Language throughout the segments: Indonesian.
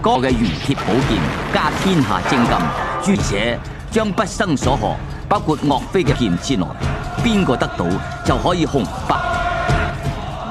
高嘅玄鐵寶劍加天下精金，諸者將不生所學，包括岳飛嘅劍之內，邊個得到就可以紅白。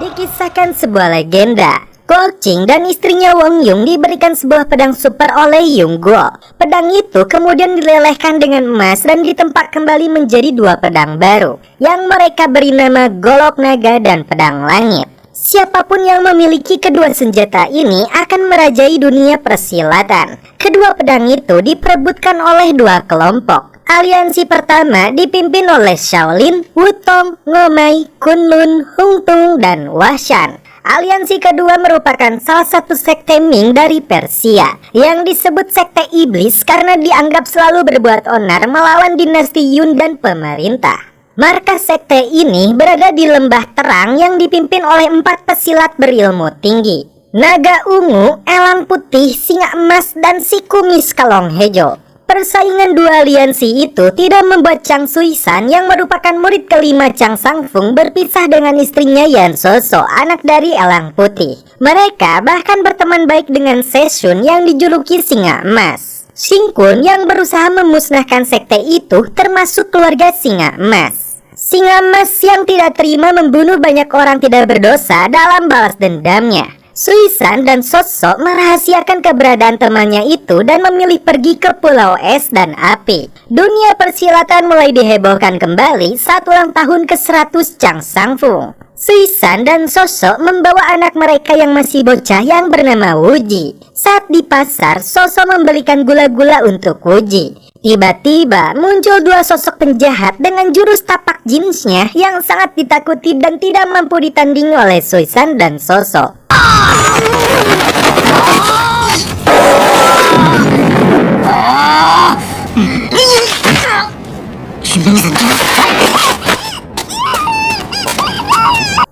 Dikisahkan sebuah legenda, Guo Qing dan istrinya Wang Yung diberikan sebuah pedang super oleh Yung Guo. Pedang itu kemudian dilelehkan dengan emas dan ditempa kembali menjadi dua pedang baru, yang mereka beri nama Golok Naga dan Pedang Langit. Siapapun yang memiliki kedua senjata ini akan merajai dunia persilatan. Kedua pedang itu diperebutkan oleh dua kelompok. Aliansi pertama dipimpin oleh Shaolin, Wutong, Ngomai, Kunlun, Hungtung, dan Washan. Aliansi kedua merupakan salah satu sekte Ming dari Persia yang disebut sekte iblis karena dianggap selalu berbuat onar melawan dinasti Yun dan pemerintah. Markas sekte ini berada di lembah terang yang dipimpin oleh 4 pesilat berilmu tinggi: naga ungu, elang putih, singa emas, dan si kumis kalong hijau. Persaingan dua aliansi itu tidak membuat Chang Suisan yang merupakan murid kelima Chang Sangfung berpisah dengan istrinya Yan Soso, anak dari elang putih. Mereka bahkan berteman baik dengan Seshun yang dijuluki singa emas. Xing Kun yang berusaha memusnahkan sekte itu termasuk keluarga singa emas. Singa emas yang tidak terima membunuh banyak orang tidak berdosa dalam balas dendamnya. Suisan dan Soso merahasiakan keberadaan temannya itu dan memilih pergi ke Pulau Es dan Api. Dunia persilatan mulai dihebohkan kembali saat ulang tahun ke-100 Chang Sangfung. Suisan dan Soso membawa anak mereka yang masih bocah yang bernama Wuji. Saat di pasar, Soso membelikan gula-gula untuk Wuji. Tiba-tiba muncul dua sosok penjahat dengan jurus tapak jinsnya yang sangat ditakuti dan tidak mampu ditandingi oleh Suisan dan Soso.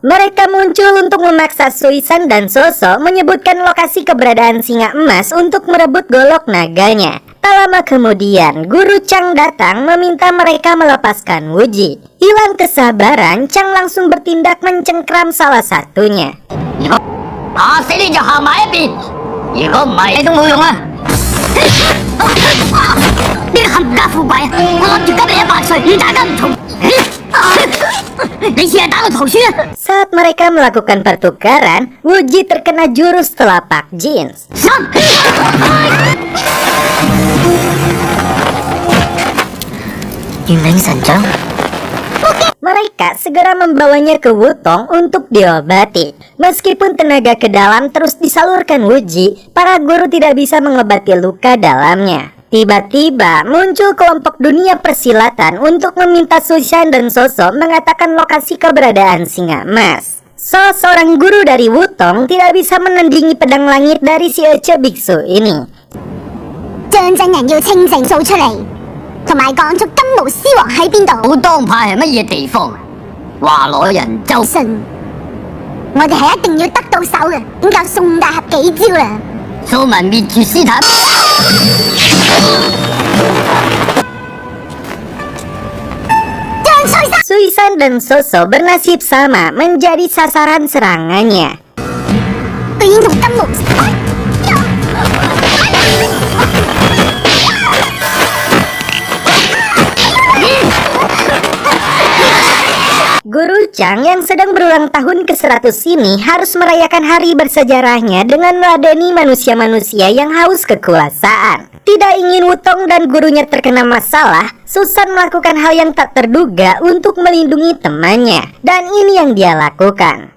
Mereka muncul untuk memaksa Suisan dan Soso menyebutkan lokasi keberadaan singa emas untuk merebut golok naganya. Tak lama kemudian, Guru Chang datang meminta mereka melepaskan Wuji. Hilang kesabaran, Chang langsung bertindak mencengkram salah satunya. Saat mereka melakukan pertukaran, Wuji terkena jurus telapak jins. Mereka segera membawanya ke Wutong untuk diobati. Meskipun tenaga ke dalam terus disalurkan Wuji, para guru tidak bisa mengobati luka dalamnya. Tiba-tiba muncul kelompok dunia persilatan untuk meminta Suisan dan Soso mengatakan lokasi keberadaan singa emas. Seorang guru dari Wutong tidak bisa menandingi pedang langit dari si Ece biksu ini. 同埋講出金毛獅王喺邊度？武當派係乜嘢地方？話攞人就信，我哋係一定要得到手嘅，咁夠宋大俠幾招啦！素文滅絕斯坦。Suisan dan Soso bernasib sama menjadi sasaran serangannya. 佢已經同金毛。 Guru Chang yang sedang berulang tahun ke-100 ini harus merayakan hari bersejarahnya dengan meladeni manusia-manusia yang haus kekuasaan. Tidak ingin Wutong dan gurunya terkena masalah, Susan melakukan hal yang tak terduga untuk melindungi temannya. Dan ini yang dia lakukan.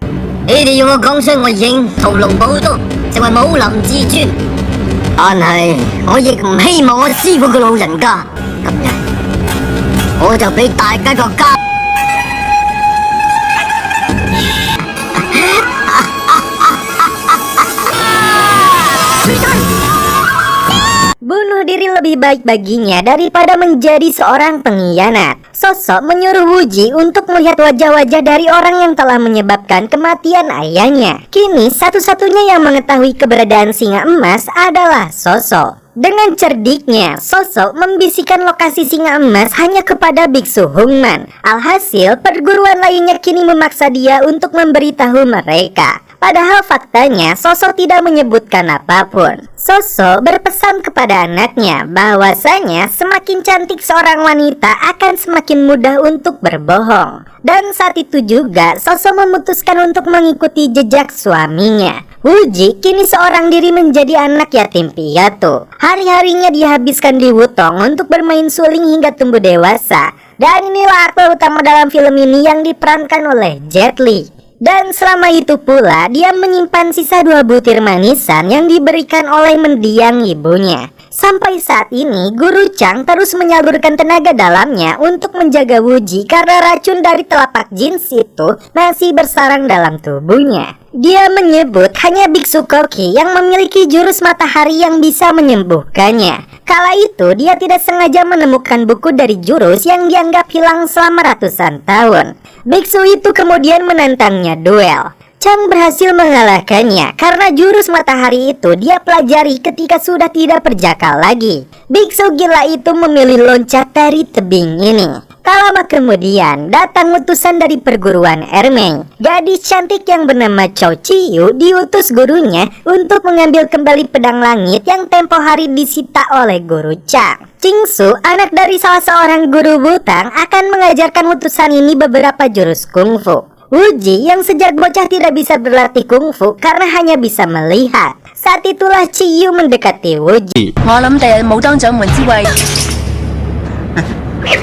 Bunuh diri lebih baik baginya daripada menjadi seorang pengkhianat. Soso menyuruh Wuji untuk melihat wajah-wajah dari orang yang telah menyebabkan kematian ayahnya. Kini satu-satunya yang mengetahui keberadaan singa emas adalah Soso. Dengan cerdiknya, Soso membisikkan lokasi singa emas hanya kepada Biksu Hungman. Alhasil, perguruan lainnya kini memaksa dia untuk memberitahu mereka. Padahal faktanya Soso tidak menyebutkan apapun. Soso berpesan kepada anaknya bahwasanya semakin cantik seorang wanita akan semakin mudah untuk berbohong. Dan saat itu juga Soso memutuskan untuk mengikuti jejak suaminya. Wuji kini seorang diri menjadi anak yatim piatu. Hari-harinya dihabiskan di Wutong untuk bermain suling hingga tumbuh dewasa. Dan inilah aktor utama dalam film ini yang diperankan oleh Jet Li. Dan selama itu pula dia menyimpan sisa 2 butir manisan yang diberikan oleh mendiang ibunya. Sampai saat ini Guru Chang terus menyalurkan tenaga dalamnya untuk menjaga Wuji karena racun dari telapak jins itu masih bersarang dalam tubuhnya. Dia menyebut hanya Biksu Koki yang memiliki jurus matahari yang bisa menyembuhkannya. Kala itu dia tidak sengaja menemukan buku dari jurus yang dianggap hilang selama ratusan tahun. Biksu itu kemudian menantangnya duel. Chang berhasil mengalahkannya karena jurus matahari itu dia pelajari ketika sudah tidak berjakal lagi. Biksu gila itu memilih loncat dari tebing ini. Tak lama kemudian datang utusan dari perguruan Ermeng. Gadis cantik yang bernama Chow Chiyu diutus gurunya untuk mengambil kembali pedang langit yang tempo hari disita oleh Guru Chang. Chingsu, anak dari salah seorang guru Wutang, akan mengajarkan utusan ini beberapa jurus kungfu. Wuji yang sejak bocah tidak bisa berlatih kungfu karena hanya bisa melihat. Saat itulah Chiyu mendekati Wuji. 我諗第日武當掌門之位，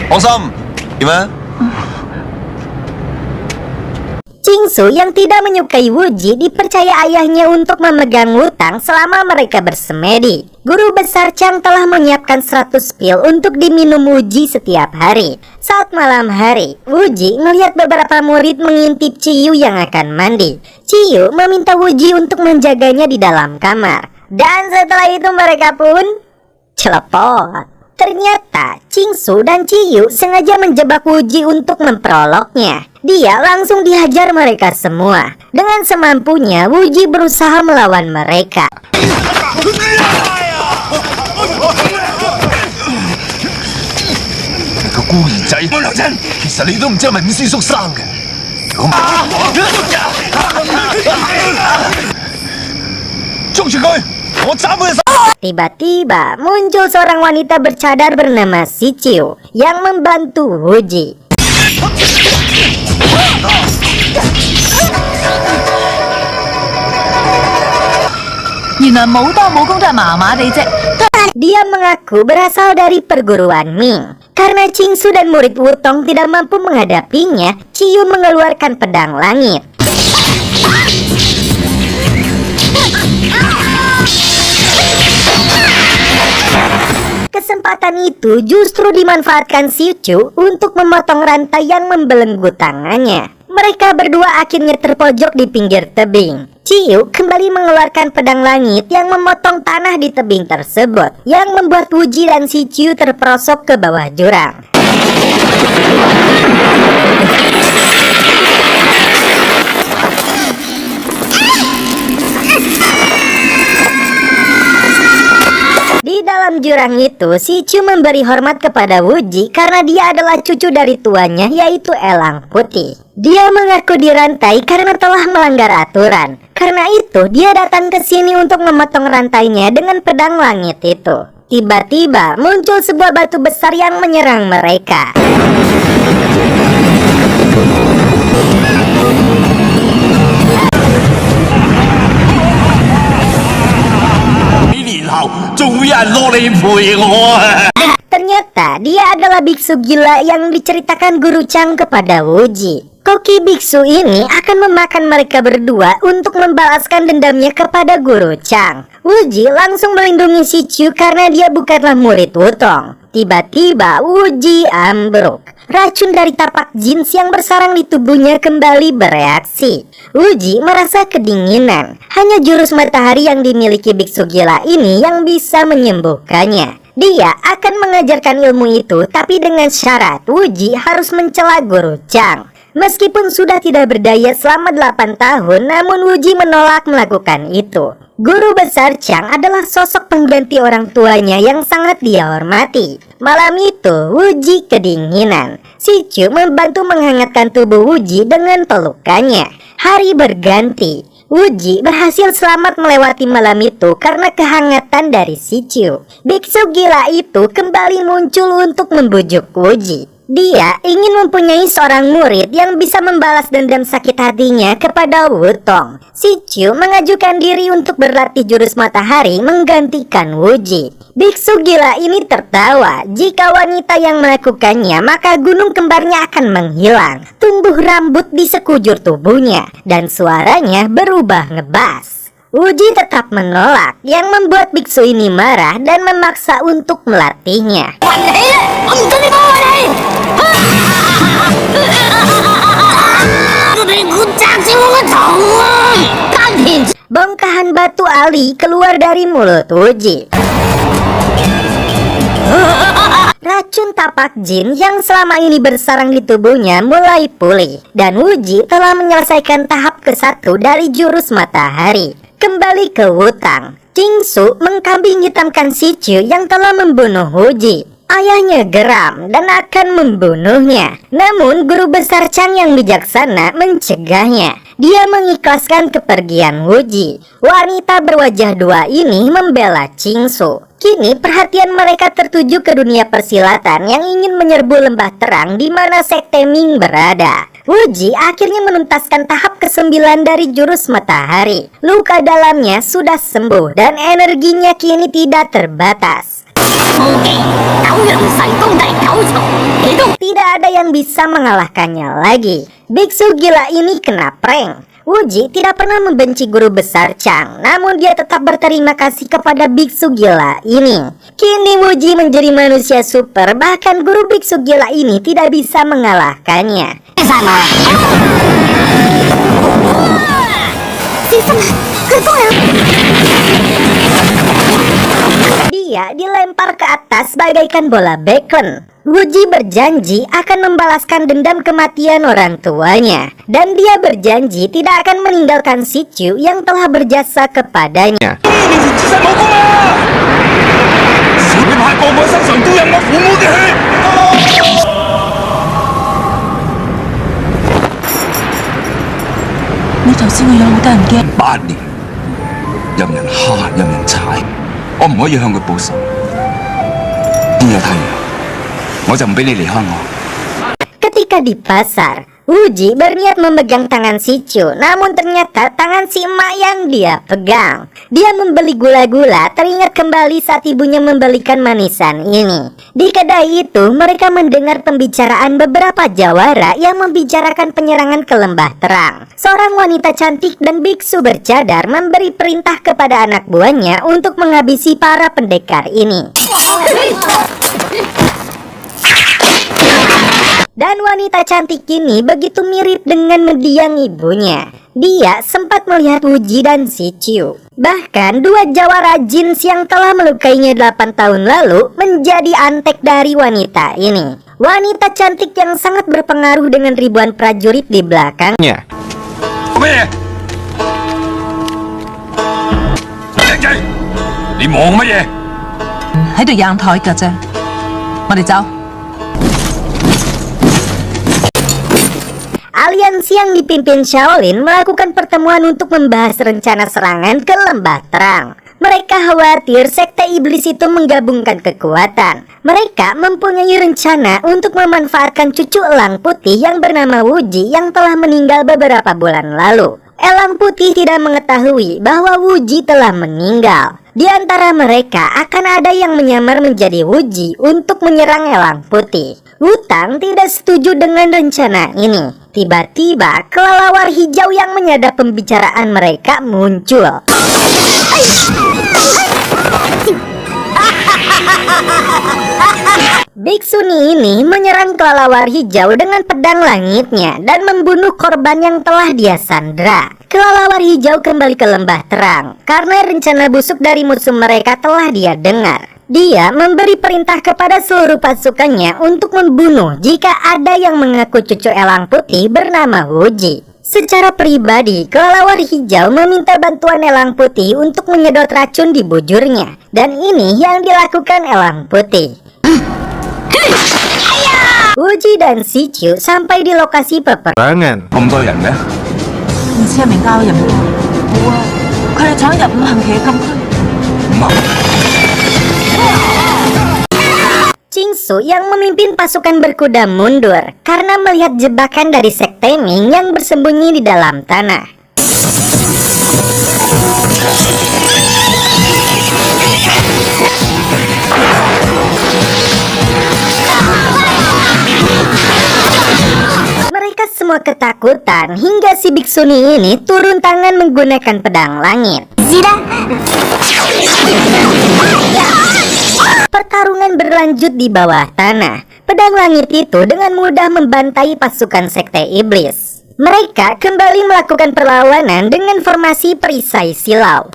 放心，點啊？ Chingsu yang tidak menyukai Wuji dipercaya ayahnya untuk memegang Wutang selama mereka bersemedi. Guru besar Chang telah menyiapkan 100 pil untuk diminum Wuji setiap hari. Saat malam hari, Wuji melihat beberapa murid mengintip Chiyu yang akan mandi. Chiyu meminta Wuji untuk menjaganya di dalam kamar. Dan setelah itu mereka pun celepot. Ternyata Chingsu dan Chiyu sengaja menjebak Wuji untuk memperoloknya. Dia langsung dihajar mereka semua. Dengan semampunya Wuji berusaha melawan mereka. 個孤兒仔，其實你都唔知係咪五師叔生嘅。如果捉住佢，我斬佢隻手。 Tiba-tiba muncul seorang wanita bercadar bernama Sichiu yang membantu Wuji. Dia mengaku berasal dari perguruan Ming. Karena Chingsu dan murid Wutong tidak mampu menghadapinya, Chiyu mengeluarkan pedang langit. Kesempatan itu justru dimanfaatkan Sichu untuk memotong rantai yang membelenggu tangannya. Mereka berdua akhirnya terpojok di pinggir tebing. Chiyu kembali mengeluarkan pedang langit yang memotong tanah di tebing tersebut, yang membuat Wuji dan Sichu terperosok ke bawah jurang. Di dalam jurang itu, Sichu memberi hormat kepada Wuji karena dia adalah cucu dari tuannya, yaitu Elang Putih. Dia mengaku dirantai karena telah melanggar aturan. Karena itu, dia datang ke sini untuk memotong rantainya dengan pedang langit itu. Tiba-tiba muncul sebuah batu besar yang menyerang mereka. 年後仲會有人落嚟陪我啊！ Ternyata dia adalah biksu gila yang diceritakan Guru Chang kepada Wuji. Koki biksu ini akan memakan mereka berdua untuk membalaskan dendamnya kepada Guru Chang. Wuji langsung melindungi Sichu karena dia bukanlah murid Wutong. Tiba-tiba Wuji ambruk. Racun dari tapak jins yang bersarang di tubuhnya kembali bereaksi. Wuji merasa kedinginan. Hanya jurus matahari yang dimiliki biksu gila ini yang bisa menyembuhkannya. Dia akan mengajarkan ilmu itu, tapi dengan syarat Wuji harus mencela Guru Chang. Meskipun sudah tidak berdaya selama 8 tahun, namun Wuji menolak melakukan itu. Guru besar Chang adalah sosok pengganti orang tuanya yang sangat dia hormati. Malam itu, Wuji kedinginan. Sichu membantu menghangatkan tubuh Wuji dengan pelukannya. Hari berganti. Wuji berhasil selamat melewati malam itu karena kehangatan dari Sichu. Biksu gila itu kembali muncul untuk membujuk Wuji. Dia ingin mempunyai seorang murid yang bisa membalas dendam sakit hatinya kepada Wutong. Sichu mengajukan diri untuk berlatih jurus matahari menggantikan Wuji. Biksu gila ini tertawa. Jika wanita yang melakukannya, maka gunung kembarnya akan menghilang. Tumbuh rambut di sekujur tubuhnya dan suaranya berubah ngebas. Wuji tetap menolak, yang membuat biksu ini marah dan memaksa untuk melatihnya. Bongkahan batu ali keluar dari mulut Wuji. Racun tapak jin yang selama ini bersarang di tubuhnya mulai pulih, dan Wuji telah menyelesaikan tahap ke-1 dari jurus matahari. Kembali ke Wutang, Jingsu mengkambing hitamkan Sichu yang telah membunuh Wuji. Ayahnya geram dan akan membunuhnya. Namun guru besar Chang yang bijaksana mencegahnya. Dia mengikhlaskan kepergian Wuji. Wanita berwajah dua ini membela Jingsu. Kini perhatian mereka tertuju ke dunia persilatan yang ingin menyerbu lembah terang di mana sekte Ming berada. Wuji akhirnya menuntaskan tahap ke-9 dari jurus matahari. Luka dalamnya sudah sembuh dan energinya kini tidak terbatas. Tidak ada yang bisa mengalahkannya lagi. Biksu gila ini kena prank. Wuji tidak pernah membenci guru besar Chang, namun dia tetap berterima kasih kepada biksu gila ini. Kini Wuji menjadi manusia super, bahkan guru biksu gila ini tidak bisa mengalahkannya. Dia dilempar ke atas bagaikan bola bacon. Wuji berjanji akan membalaskan dendam kematian orang tuanya, dan dia berjanji tidak akan meninggalkan Sichu yang telah berjasa kepadanya.8年，任人蝦，任人踩，我唔可以向佢報仇。天有太陽，我就唔俾你離開我。 Ketika di pasar, Wuji berniat memegang tangan Sichu, namun ternyata tangan si emak yang dia pegang. Dia membeli gula-gula, teringat kembali saat ibunya membelikan manisan ini. Di kedai itu, mereka mendengar pembicaraan beberapa jawara yang membicarakan penyerangan ke lembah terang. Seorang wanita cantik dan biksu bercadar memberi perintah kepada anak buahnya untuk menghabisi para pendekar ini. Dan wanita cantik ini begitu mirip dengan mendiang ibunya. Dia sempat melihat Wuji dan Sichu. Bahkan dua jawara jins yang telah melukainya 8 tahun lalu menjadi antek dari wanita ini. Wanita cantik yang sangat berpengaruh dengan ribuan prajurit di belakangnya. Aliansi yang dipimpin Shaolin melakukan pertemuan untuk membahas rencana serangan ke lembah terang. Mereka khawatir sekte iblis itu menggabungkan kekuatan. Mereka mempunyai rencana untuk memanfaatkan cucu elang putih yang bernama Wuji yang telah meninggal beberapa bulan lalu. Elang putih tidak mengetahui bahwa Wuji telah meninggal. Di antara mereka akan ada yang menyamar menjadi Wuji untuk menyerang elang putih. Wutang tidak setuju dengan rencana ini. Tiba-tiba kelelawar hijau yang menyadap pembicaraan mereka muncul. Biksuni ini menyerang kelelawar hijau dengan pedang langitnya dan membunuh korban yang telah dia sandra. Kelelawar hijau kembali ke lembah terang karena rencana busuk dari musuh mereka telah dia dengar. Dia memberi perintah kepada seluruh pasukannya untuk membunuh jika ada yang mengaku cucu elang putih bernama Wuji. Secara pribadi, kelelawar hijau meminta bantuan elang putih untuk menyedot racun di bujurnya. Dan ini yang dilakukan elang putih. Wuji dan Sichu sampai di lokasi peperangan. 佢哋闖入五行旗嘅禁區。 Jingsu yang memimpin pasukan berkuda mundur karena melihat jebakan dari sekte Ming yang bersembunyi di dalam tanah. Mereka semua ketakutan hingga si biksuni ini turun tangan menggunakan pedang langit. Pertarungan berlanjut di bawah tanah. Pedang langit itu dengan mudah membantai pasukan sekte iblis. Mereka kembali melakukan perlawanan dengan formasi perisai silau.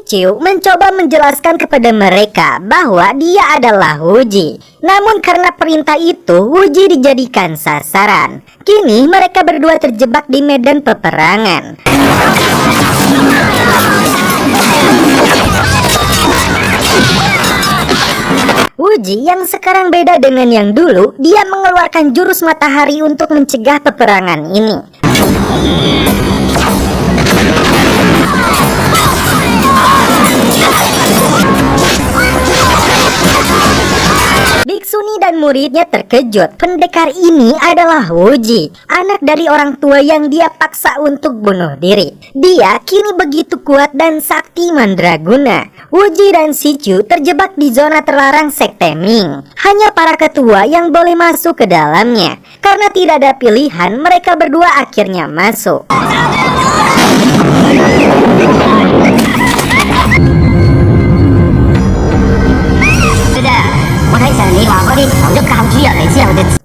Ciu mencoba menjelaskan kepada mereka bahwa dia adalah Wuji. Namun karena perintah itu, Wuji dijadikan sasaran. Kini mereka berdua terjebak di medan peperangan. Wuji yang sekarang beda dengan yang dulu, dia mengeluarkan jurus matahari untuk mencegah peperangan ini. Biksuni dan muridnya terkejut. Pendekar ini adalah Wuji, anak dari orang tua yang dia paksa untuk bunuh diri. Dia kini begitu kuat dan sakti mandraguna. Wuji dan Sichu terjebak di zona terlarang sekte Ming. Hanya para ketua yang boleh masuk ke dalamnya. Karena tidak ada pilihan, mereka berdua akhirnya masuk.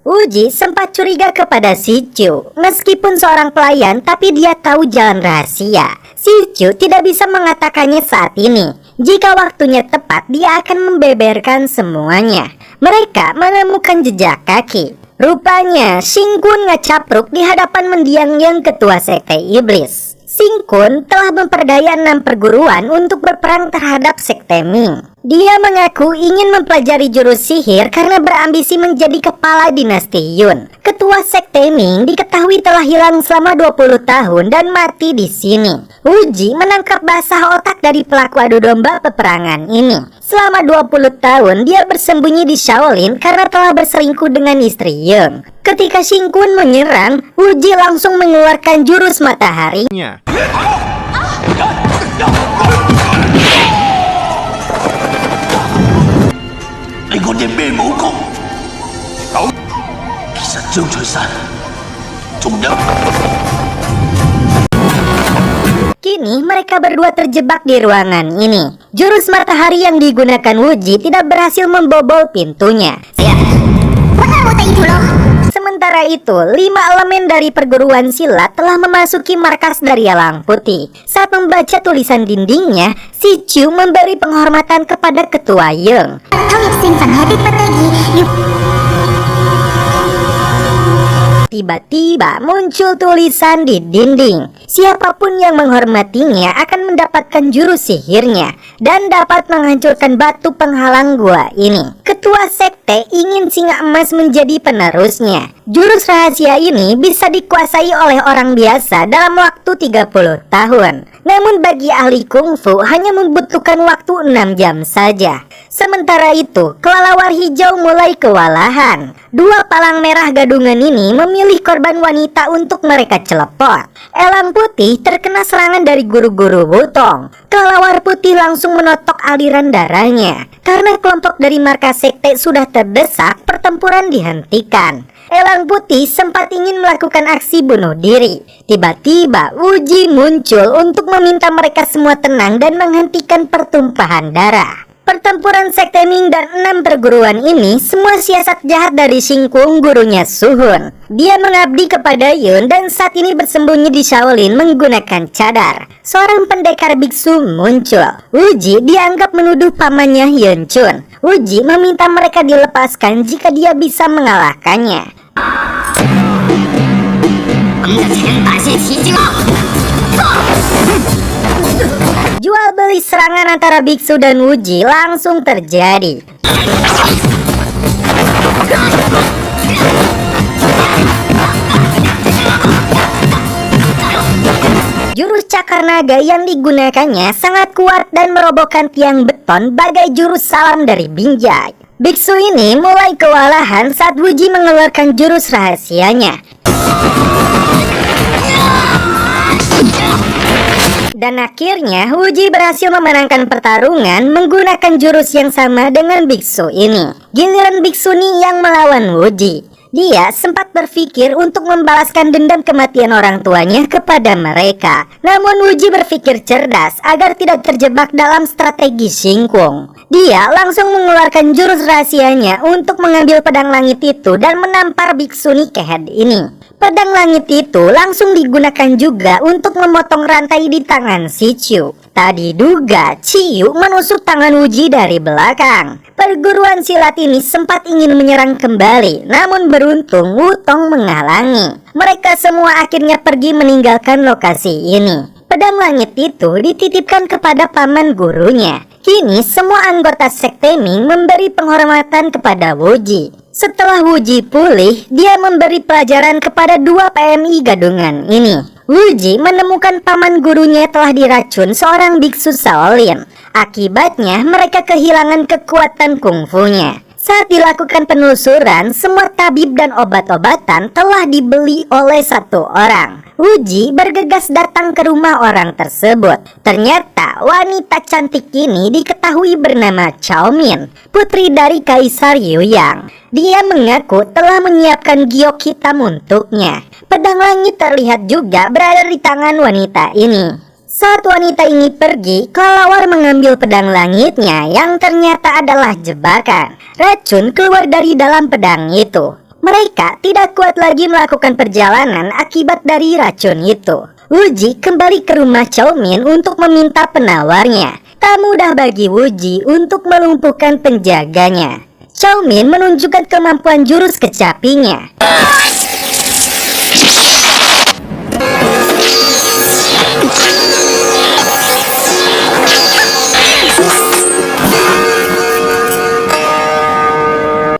Wuji sempat curiga kepada Sichu. Meskipun seorang pelayan, tapi dia tahu jalan rahasia. Sichu tidak bisa mengatakannya saat ini. Jika waktunya tepat, dia akan membeberkan semuanya. Mereka menemukan jejak kaki. Rupanya, Xingkun ngecapruk di hadapan mendiang yang ketua sekte iblis. Xingkun telah memperdaya 6 perguruan untuk berperang terhadap sekte Ming. Dia mengaku ingin mempelajari jurus sihir karena berambisi menjadi kepala dinasti Yun. Ketua sekte Ming diketahui telah hilang selama 20 tahun dan mati di sini. Wuji menangkap basah otak dari pelaku adu domba peperangan ini. Selama 20 tahun dia bersembunyi di Shaolin karena telah berselingkuh dengan istri Yung. Ketika Xingkun menyerang, Wuji langsung mengeluarkan jurus mataharinya. Kini mereka berdua terjebak di ruangan ini. Jurus matahari yang digunakan Wuji tidak berhasil membobol pintunya. Sementara itu, 5 elemen dari perguruan silat telah memasuki markas dari Elang Putih. Saat membaca tulisan dindingnya, Sichu memberi penghormatan kepada ketua Yung. Tiba-tiba muncul tulisan di dinding. Siapapun yang menghormatinya akan mendapatkan jurus sihirnya dan dapat menghancurkan batu penghalang gua ini. Ketua sekte ingin singa emas menjadi penerusnya. Jurus rahasia ini bisa dikuasai oleh orang biasa dalam waktu 30 tahun. Namun bagi ahli kungfu hanya membutuhkan waktu 6 jam saja. Sementara itu, kelelawar hijau mulai kewalahan. 2 palang merah gadungan ini memilih korban wanita untuk mereka celepot. Elang putih terkena serangan dari guru-guru Wutong. Kelelawar putih langsung menotok aliran darahnya. Karena kelompok dari markas sekte sudah terdesak, pertempuran dihentikan. Elang putih sempat ingin melakukan aksi bunuh diri. Tiba-tiba Wuji muncul untuk meminta mereka semua tenang dan menghentikan pertumpahan darah. Pertempuran sekte Ming dan 6 perguruan ini semua siasat jahat dari Xing Kung, gurunya Suhun. Dia mengabdi kepada Yun dan saat ini bersembunyi di Shaolin menggunakan cadar. Seorang pendekar biksu muncul. Uji dianggap menuduh pamannya Yun Chun. Uji meminta mereka dilepaskan jika dia bisa mengalahkannya. Jual beli serangan antara biksu dan Uji langsung terjadi. Jurus cakar naga yang digunakannya sangat kuat dan merobohkan tiang beton bagai jurus salam dari Binjai. Biksu ini mulai kewalahan saat Uji mengeluarkan jurus rahasianya. Dan akhirnya Uji berhasil memenangkan pertarungan menggunakan jurus yang sama dengan biksu ini. Giliran biksu ini yang melawan Uji. Dia sempat berpikir untuk membalaskan dendam kematian orang tuanya kepada mereka. Namun Uji berpikir cerdas agar tidak terjebak dalam strategi Xing Kung. Dia langsung mengeluarkan jurus rahasianya untuk mengambil pedang langit itu dan menampar biksu Nikkehead ini. Pedang langit itu langsung digunakan juga untuk memotong rantai di tangan si Ciu. Tadi duga Ciu menusuk tangan Uji dari belakang. Perguruan silat ini sempat ingin menyerang kembali, namun beruntung Wutong menghalangi. Mereka semua akhirnya pergi meninggalkan lokasi ini. Pedang langit itu dititipkan kepada paman gurunya. Kini semua anggota sekte Ming memberi penghormatan kepada Wuji. Setelah Wuji pulih, dia memberi pelajaran kepada 2 PMI gadungan ini. Wuji menemukan paman gurunya telah diracun seorang biksu Shaolin. Akibatnya mereka kehilangan kekuatan kungfunya. Saat dilakukan penelusuran, semua tabib dan obat-obatan telah dibeli oleh 1 orang. Uji bergegas datang ke rumah orang tersebut. Ternyata wanita cantik ini diketahui bernama Cao Min, putri dari Kaisar Yuyang. Dia mengaku telah menyiapkan giok hitam untuknya. Pedang langit terlihat juga berada di tangan wanita ini. Saat wanita ini pergi, kelelawar mengambil pedang langitnya yang ternyata adalah jebakan. Racun keluar dari dalam pedang itu. Mereka tidak kuat lagi melakukan perjalanan akibat dari racun itu. Wuji kembali ke rumah Cao Min untuk meminta penawarnya. Tak mudah bagi Wuji untuk melumpuhkan penjaganya. Cao Min menunjukkan kemampuan jurus kecapinya.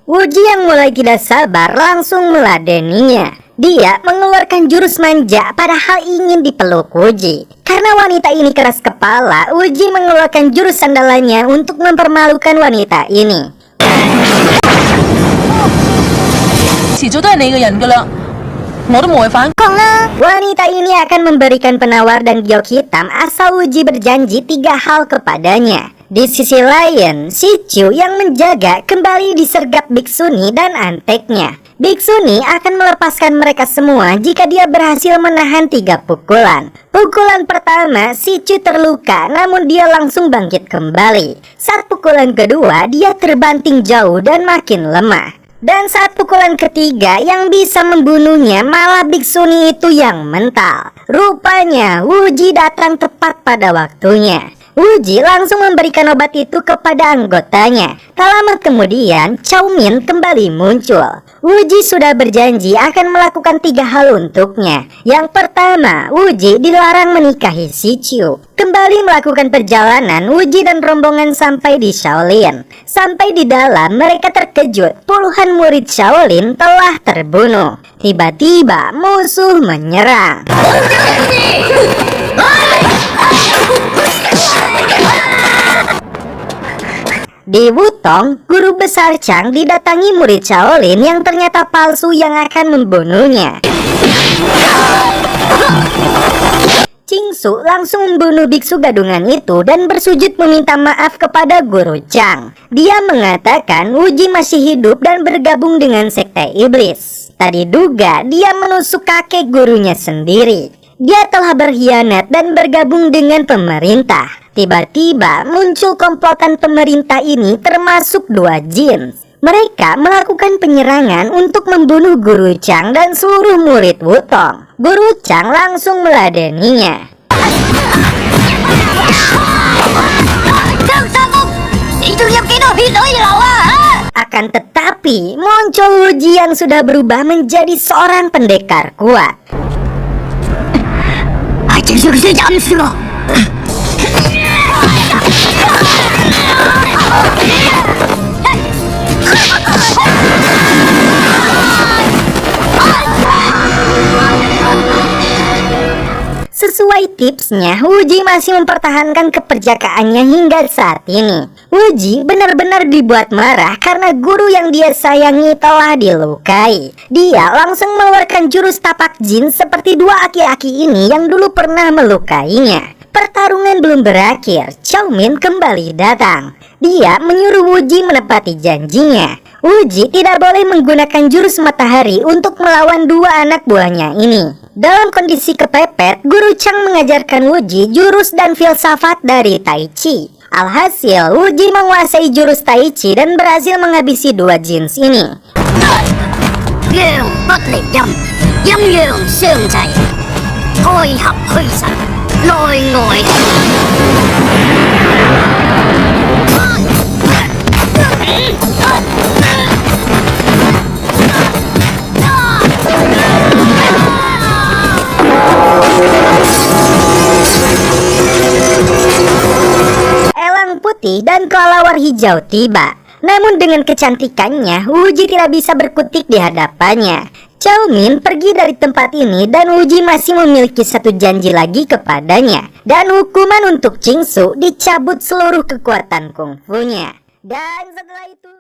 Wuji yang mulai tidak sabar langsung meladeninya. Dia mengeluarkan jurus manja padahal ingin dipeluk Wuji. Karena wanita ini keras kepala, Wuji mengeluarkan jurus sandalannya untuk mempermalukan wanita ini. Wanita ini akan memberikan penawar dan giok hitam asal Wuji berjanji 3 hal kepadanya. Di sisi lain, si Ciu yang menjaga kembali disergap Biksuni dan anteknya. Biksuni akan melepaskan mereka semua jika dia berhasil menahan 3 pukulan. Pukulan pertama, si Ciu terluka namun dia langsung bangkit kembali. Saat pukulan kedua, dia terbanting jauh dan makin lemah. Dan saat pukulan ketiga yang bisa membunuhnya malah Biksuni itu yang mental. Rupanya Wuji datang tepat pada waktunya. Wuji langsung memberikan obat itu kepada anggotanya. Tak lama kemudian, Cao Min kembali muncul. Wuji sudah berjanji akan melakukan 3 hal untuknya. Yang pertama, Wuji dilarang menikahi si Ciu. Kembali melakukan perjalanan, Wuji dan rombongan sampai di Shaolin. Sampai di dalam, mereka terkejut. Puluhan murid Shaolin telah terbunuh. Tiba-tiba musuh menyerang. Di Wutong, guru besar Chang didatangi murid Shaolin yang ternyata palsu yang akan membunuhnya. Qingsu langsung membunuh biksu gadungan itu dan bersujud meminta maaf kepada guru Chang. Dia mengatakan Wuji masih hidup dan bergabung dengan sekte iblis. Tadi duga dia menusuk kakek gurunya sendiri. Dia telah berkhianat dan bergabung dengan pemerintah. Tiba-tiba muncul komplotan pemerintah ini termasuk 2 jin. Mereka melakukan penyerangan untuk membunuh Guru Chang dan seluruh murid Wutong. Guru Chang langsung meladeninya. Akan tetapi, muncul Wuji yang sudah berubah menjadi seorang pendekar kuat. Sesuai tipsnya, Wuji masih mempertahankan keperjakaannya hingga saat ini. Wuji benar-benar dibuat marah karena guru yang dia sayangi telah dilukai. Dia langsung mengeluarkan jurus tapak jin seperti 2 aki-aki ini yang dulu pernah melukainya. Pertarungan belum berakhir, Chow Min kembali datang. Dia menyuruh Wuji menepati janjinya. Wuji tidak boleh menggunakan jurus matahari untuk melawan 2 anak buahnya ini. Dalam kondisi kepepet, Guru Chang mengajarkan Wuji jurus dan filsafat dari Tai Chi. Alhasil, Wuji menguasai jurus Tai Chi dan berhasil menghabisi 2 jins ini. Elang putih dan kelelawar hijau tiba. Namun dengan kecantikannya, Wuji tidak bisa berkutik di hadapannya. Chow Min pergi dari tempat ini dan Wuji masih memiliki 1 janji lagi kepadanya. Dan hukuman untuk Ching Su dicabut seluruh kekuatan kungfunya. Dan setelah itu...